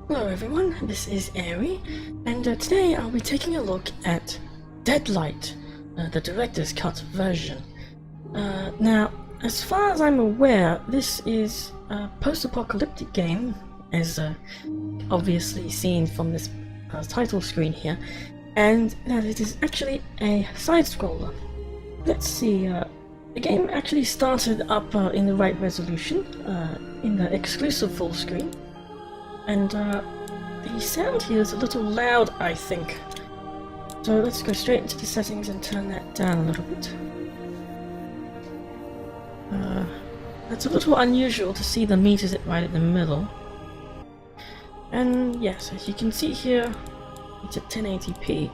Hello everyone, this is Aerie, and today I'll be taking a look at Deadlight, the director's cut version. Now, as far as I'm aware, this is a post-apocalyptic game, as obviously seen from this title screen here, and that it is actually a side-scroller. Let's see, the game actually started up in the right resolution, in the exclusive full screen. And the sound here is a little loud, I think. So let's go straight into the settings and turn that down a little bit. It's a little unusual to see the meters right in the middle. And yes, as you can see here, it's at 1080p.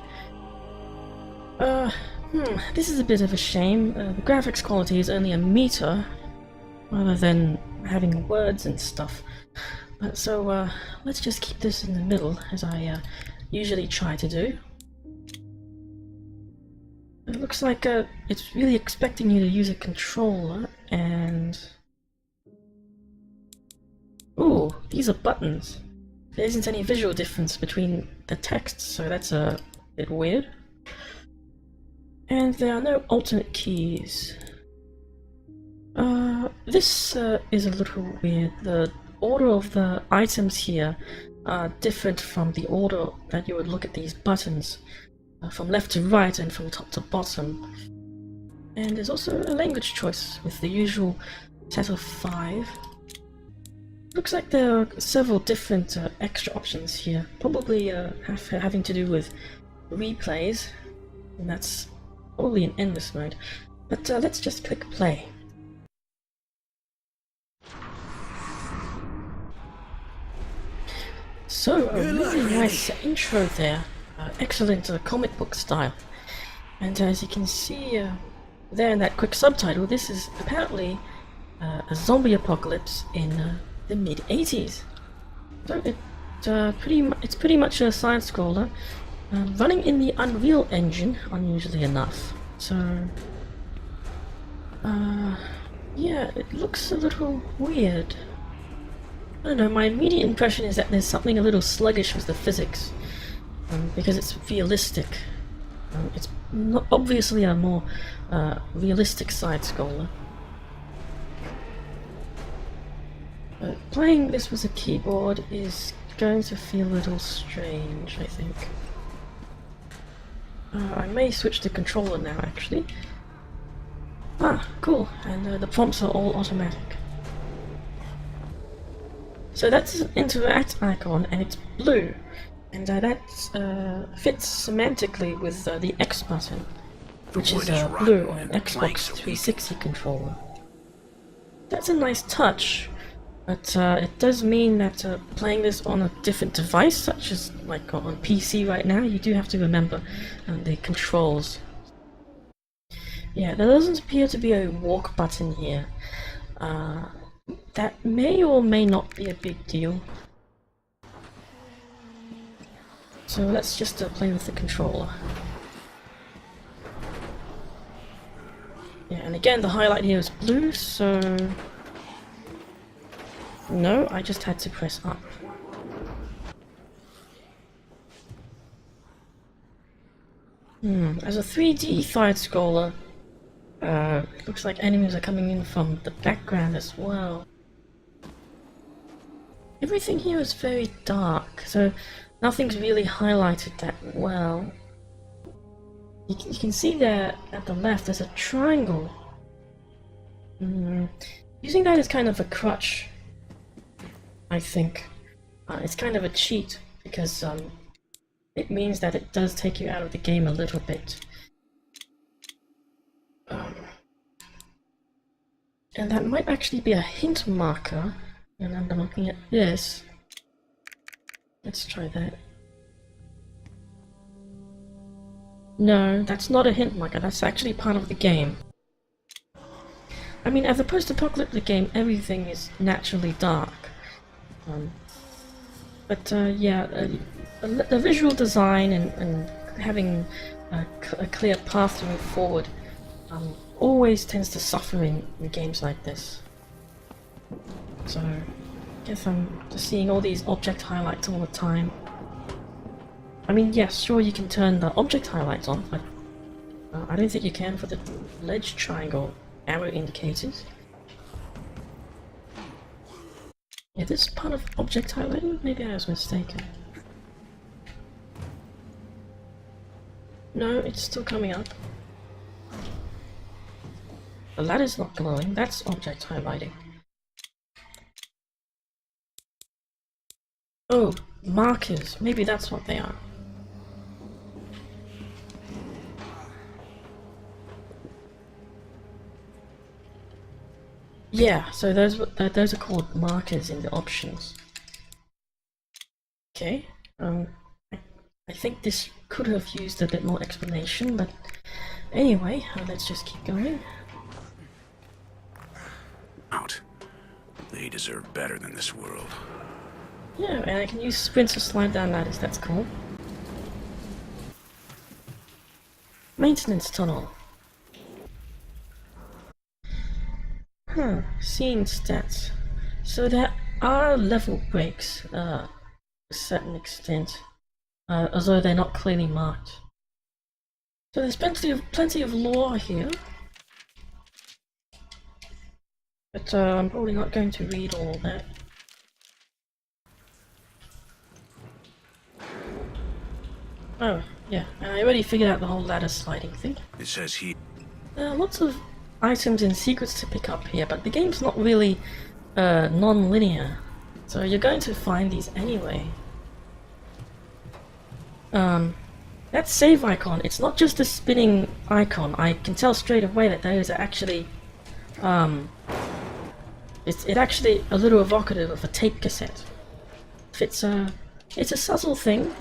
This is a bit of a shame. The graphics quality is only a meter, rather than having words and stuff. So let's just keep this in the middle, as I usually try to do. It looks like it's really expecting you to use a controller, and... Ooh, these are buttons. There isn't any visual difference between the texts, so that's a bit weird. And there are no alternate keys. This is a little weird. The order of the items here are different from the order that you would look at these buttons, from left to right and from top to bottom. And there's also a language choice with the usual set of 5. Looks like there are several different extra options here, probably having to do with replays, and that's probably in endless mode. But let's just click play. So, a really nice intro there, excellent comic book style. And as you can see there in that quick subtitle, this is apparently a zombie apocalypse in the mid-80s. So it's pretty much a side-scroller, running in the Unreal Engine, unusually enough. So, yeah, it looks a little weird. I don't know, my immediate impression is that there's something a little sluggish with the physics, because it's realistic. It's not obviously a more realistic side-scroller. Playing this with a keyboard is going to feel a little strange, I think. I may switch to controller now, actually. Ah, cool, and the prompts are all automatic. So that's an interact icon, and it's blue, and that fits semantically with the X button, which is blue on an Xbox 360 controller. That's a nice touch, but it does mean that playing this on a different device, such as like on PC right now, you do have to remember the controls. Yeah, there doesn't appear to be a walk button here. That may or may not be a big deal. So let's just play with the controller. Yeah, and again the highlight here is blue, so... No, I just had to press up. As a 3D side-scroller, it looks like enemies are coming in from the background as well. Everything here is very dark, so nothing's really highlighted that well. You can see there at the left there's a triangle. Using that as kind of a crutch, I think. It's kind of a cheat, because it means that it does take you out of the game a little bit. And that might actually be a hint marker, and I'm looking at this. Let's try that. No, that's not a hint marker, that's actually part of the game. I mean, as a post-apocalyptic game, everything is naturally dark. Yeah, the visual design and having a clear path to move forward always tends to suffer in games like this. So guess I'm just seeing all these object highlights all the time. I mean, yes, sure you can turn the object highlights on, but I don't think you can for the ledge triangle arrow indicators. Yeah, this is part of object highlighting? Maybe I was mistaken. No, it's still coming up. The ladder's not glowing, that's object highlighting. Oh, markers. Maybe that's what they are. Yeah, so those are called markers in the options. Okay, I think this could have used a bit more explanation, but anyway, let's just keep going. Out. They deserve better than this world. Yeah, and I can use sprints to slide down ladders, that's cool. Maintenance tunnel. Huh, scene stats. So there are level breaks, to a certain extent, although they're not clearly marked. So there's plenty of lore here. But I'm probably not going to read all that. Oh, yeah, I already figured out the whole ladder sliding thing. It says he. There are lots of items and secrets to pick up here, but the game's not really non-linear, so you're going to find these anyway. That save icon, it's not just a spinning icon. I can tell straight away that those are actually it's actually a little evocative of a tape cassette. It's a subtle thing,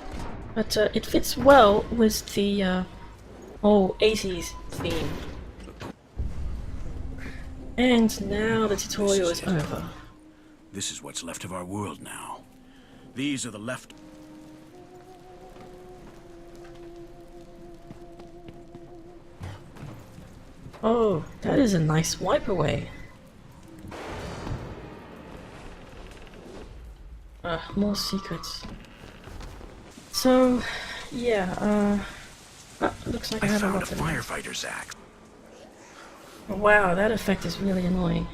but it fits well with the whole 80s theme. And now the tutorial is over. This is what's left of our world now. These are the left. Oh, that is a nice wipe away. More secrets. So, yeah, looks like I have a lot of firefighter's axe. Wow, that effect is really annoying.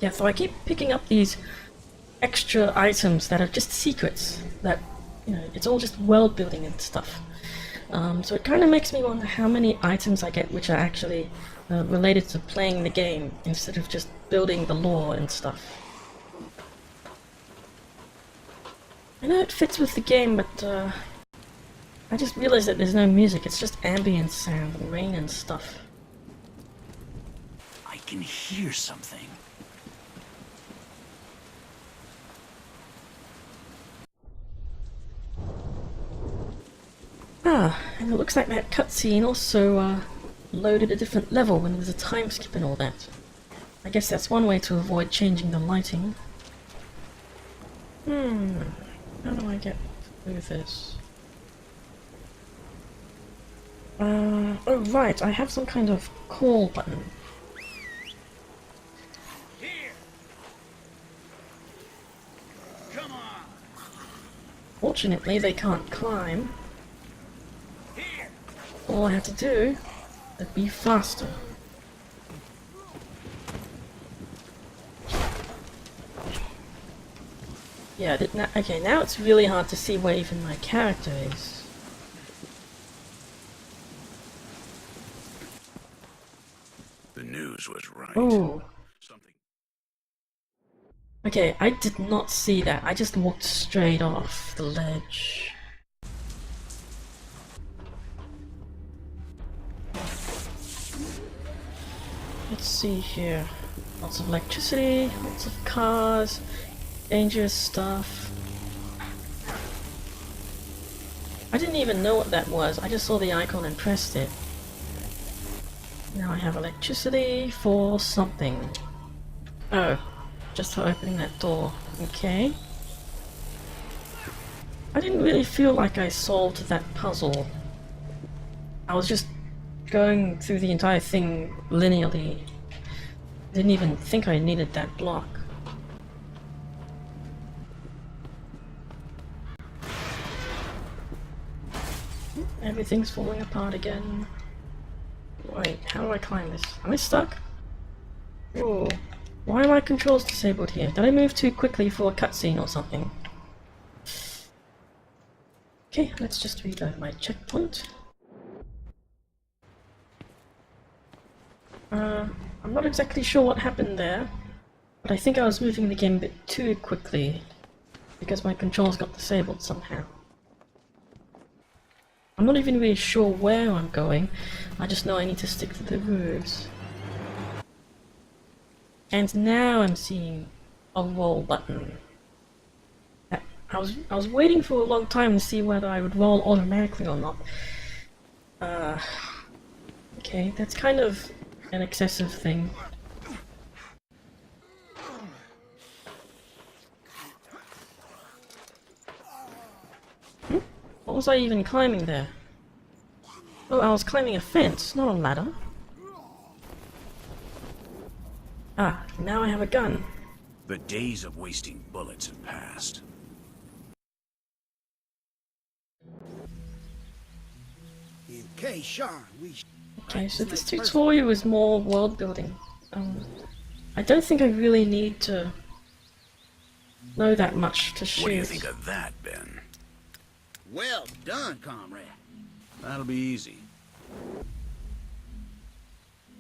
Yeah, so I keep picking up these extra items that are just secrets, that, you know, it's all just world building and stuff. So it kind of makes me wonder how many items I get which are actually related to playing the game, instead of just building the lore and stuff. I know it fits with the game, but I just realized that there's no music, it's just ambient sound and rain and stuff. I can hear something. Ah, and it looks like that cutscene also loaded a different level when there was a time skip and all that. I guess that's one way to avoid changing the lighting. How do I get through this? Oh right, I have some kind of call button. Here. Come on. Fortunately, they can't climb. Here. All I have to do is be faster. Yeah, okay, now it's really hard to see where even my character is. The news was right. Oh. Something. Okay, I did not see that. I just walked straight off the ledge. Let's see here. Lots of electricity, lots of cars, dangerous stuff. I didn't even know what that was. I just saw the icon and pressed it. Now I have electricity for something. Oh, just for opening that door. Okay. I didn't really feel like I solved that puzzle. I was just going through the entire thing linearly. Didn't even think I needed that block. everything's falling apart again. Wait, how do I climb this? Am I stuck? Oh, why are my controls disabled here? Did I move too quickly for a cutscene or something? Okay, let's just reload my checkpoint. I'm not exactly sure what happened there, but I think I was moving the game a bit too quickly because my controls got disabled somehow. I'm not even really sure where I'm going, I just know I need to stick to the roofs. And now I'm seeing a roll button. I was waiting for a long time to see whether I would roll automatically or not. Okay, that's kind of an excessive thing. What was I even climbing there? Oh, I was climbing a fence, not a ladder. Ah, now I have a gun. The days of wasting bullets have passed. Okay, so this tutorial is more world building. I don't think I really need to know that much to shoot. What do you think of that, Ben? Well done, comrade. That'll be easy.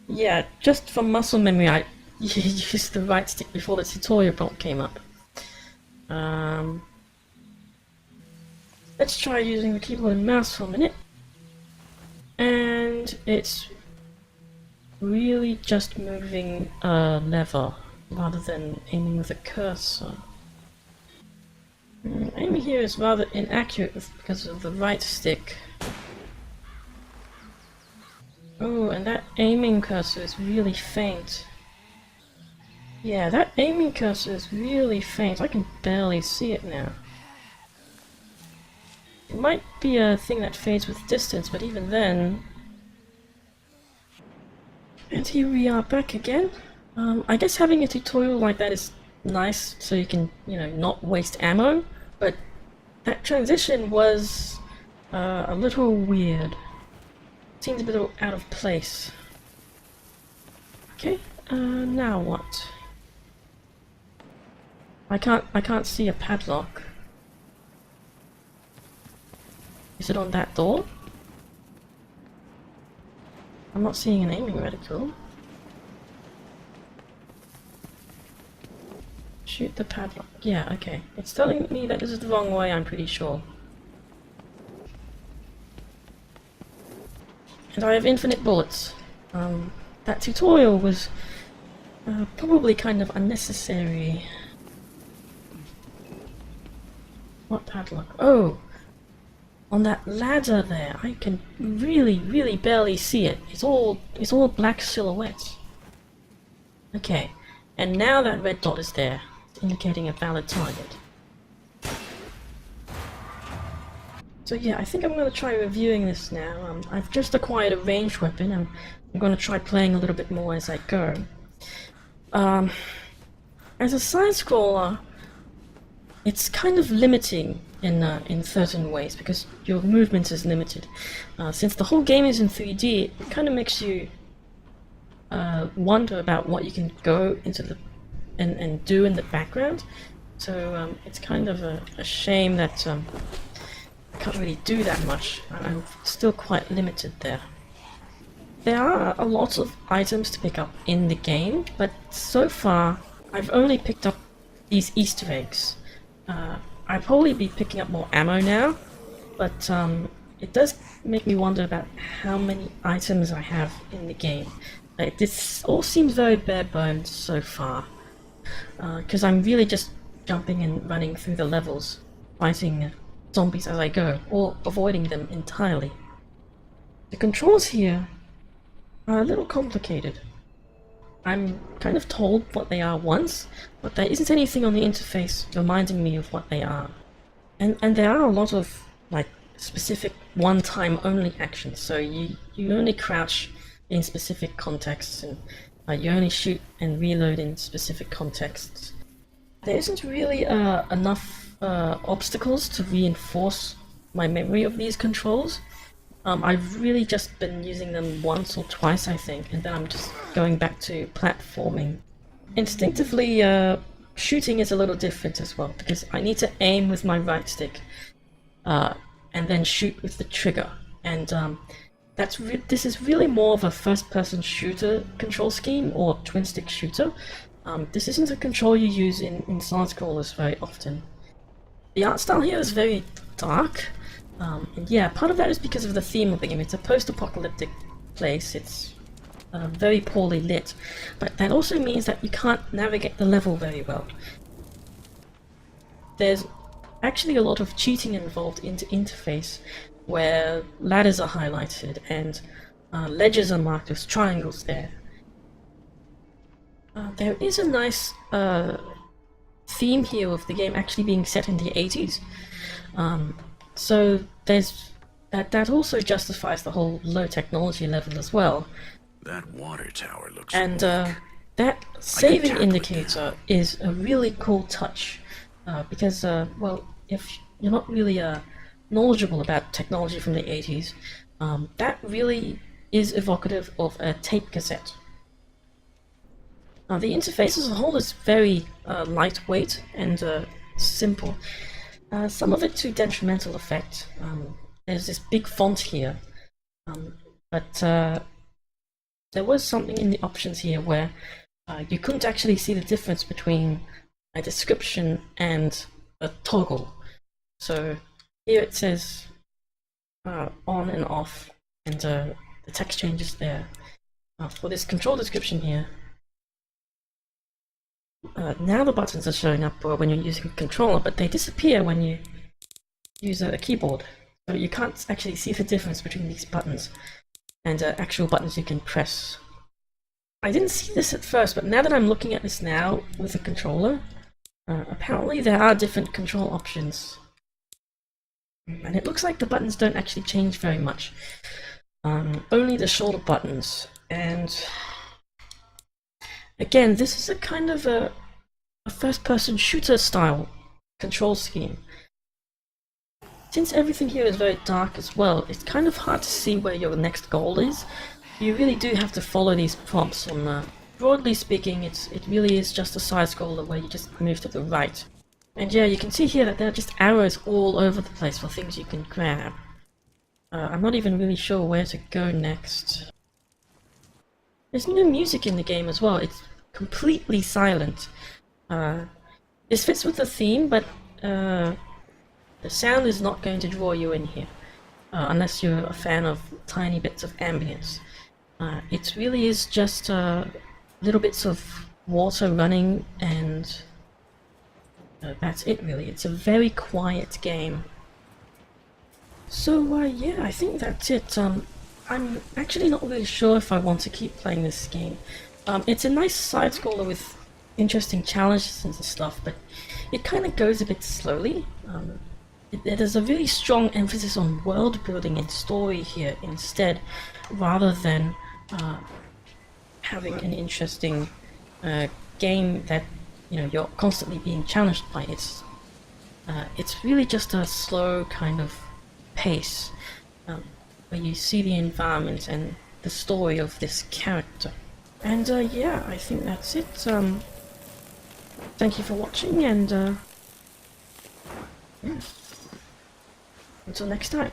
Yeah, just for muscle memory, I used the right stick before the tutorial prompt came up. Let's try using the keyboard and mouse for a minute. And it's really just moving a lever rather than aiming with a cursor. Aiming here is rather inaccurate because of the right stick. Oh, and that aiming cursor is really faint. Yeah, that aiming cursor is really faint. I can barely see it now. It might be a thing that fades with distance, but even then... And here we are back again. I guess having a tutorial like that is nice, so you can, you know, not waste ammo, but that transition was a little weird. Seems a bit out of place. Okay, now what? I can't see a padlock. Is it on that door? I'm not seeing an aiming reticle. Shoot the padlock. Yeah, okay. It's telling me that this is the wrong way, I'm pretty sure. And I have infinite bullets. That tutorial was probably kind of unnecessary. What padlock? Oh! On that ladder there, I can really barely see it. It's all black silhouettes. Okay, and now that red dot is there, indicating a valid target. So yeah, I think I'm going to try reviewing this now. I've just acquired a ranged weapon, and I'm going to try playing a little bit more as I go. As a side-scroller, it's kind of limiting in certain ways, because your movement is limited. Since the whole game is in 3D, it kind of makes you wonder about what you can go into the and do in the background. So it's kind of a shame that I can't really do that much. I'm still quite limited there. There are a lot of items to pick up in the game, but so far I've only picked up these Easter eggs. I'll probably be picking up more ammo now, but it does make me wonder about how many items I have in the game. This all seems very bare bones so far, because I'm really just jumping and running through the levels, fighting zombies as I go, or avoiding them entirely. The controls here are a little complicated. I'm kind of told what they are once, but there isn't anything on the interface reminding me of what they are. And there are a lot of, like, specific one-time only actions, so you only crouch in specific contexts, and you only shoot and reload in specific contexts. There isn't really enough obstacles to reinforce my memory of these controls, I've really just been using them once or twice, I think, and then I'm just going back to platforming. Instinctively, shooting is a little different as well, because I need to aim with my right stick, and then shoot with the trigger. And this is really more of a first-person shooter control scheme, or twin-stick shooter. This isn't a control you use in side-scrollers very often. The art style here is very dark, and yeah, part of that is because of the theme of the game. It's a post-apocalyptic place, it's very poorly lit, but that also means that you can't navigate the level very well. There's actually a lot of cheating involved in the interface, where ladders are highlighted and ledges are marked as triangles there. There is a nice theme here of the game actually being set in the 80s. So there's that also justifies the whole low technology level as well. That water tower looks And weak. that saving tackle it indicator is a really cool touch, because well, if you're not really knowledgeable about technology from the 80s, that really is evocative of a tape cassette. The interface as a whole is very lightweight and simple. Some of it to detrimental effect. There's this big font here, but there was something in the options here where you couldn't actually see the difference between a description and a toggle. So here it says on and off, and the text changes there. For this control description here, now the buttons are showing up when you're using a controller, but they disappear when you use a keyboard. So you can't actually see the difference between these buttons and actual buttons you can press. I didn't see this at first, but now that I'm looking at this now with a controller, apparently there are different control options. And it looks like the buttons don't actually change very much. Only the shoulder buttons. And again, this is a kind of a first-person shooter style control scheme. Since everything here is very dark as well, it's kind of hard to see where your next goal is. You really do have to follow these prompts on, broadly speaking, it really is just a side-scroller where you just move to the right. And yeah, you can see here that there are just arrows all over the place for things you can grab. I'm not even really sure where to go next. There's no music in the game as well, it's completely silent. This fits with the theme, but the sound is not going to draw you in here, unless you're a fan of tiny bits of ambience. It really is just little bits of water running, and that's it really. It's a very quiet game. So yeah, I think that's it. I'm actually not really sure if I want to keep playing this game. It's a nice side-scroller with interesting challenges and stuff, but it kind of goes a bit slowly. There's a really strong emphasis on world building and story here instead, rather than having an interesting game that you're constantly being challenged by. It's really just a slow kind of pace where you see the environment and the story of this character. And yeah, I think that's it. Thank you for watching, and yeah. Until next time.